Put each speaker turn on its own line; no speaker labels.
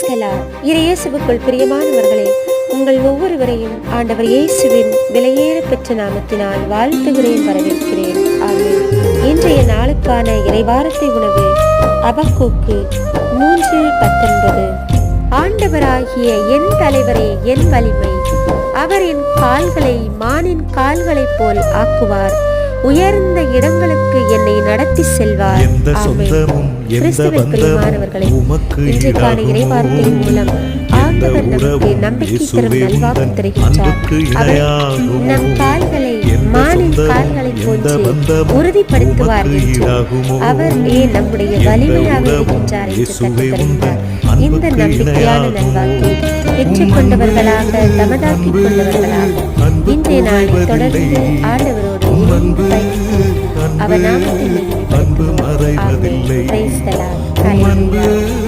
இயேசுவுக்குள் பிரியமானவர்களே, உங்கள் ஒவ்வொருவரையும் ஆண்டவர் இயேசுவின் விலையேற பெற்ற நாமத்தினால் வாழ்த்துகிறேன், வரவேற்கிறேன். ஆமென். இன்றைய நாளுக்கான இறைவார்த்தை உணவு அபக்கூக்கு 3:19. ஆண்டவராகிய என் தலைவரே என் வலிமை, அவர் என் கால்களை மானின் கால்களைப் போல் ஆக்குவார், உயர்ந்த இடங்களுக்கு என்னை நடத்தி செல்வார். கிறிஸ்துவின் பிரியமானவர்களே, இன்றைக்கான இறைவார்த்தையின் மூலம் ஆண்டவர் நமக்கு நம்பிக்கை தரும் நல்வாக்கு தருகின்றார். அவர் நம் கால்களை மானின் கால்களை போன்று உறுதிப்படுத்துவார் என்றும் அவரே நம்முடைய வலிமையாக இருக்கின்றார் என்று கற்றுத்தருகின்றார். இந்த நம்பிக்கையான நல்வாக்கை பெற்றுக்கொண்டவர்களாக தமதாக்கிக் கொண்டவர்களாக இன்றைய நாளை தொடர்ந்து ஆண்டவரோடு அவர் நாமத்தை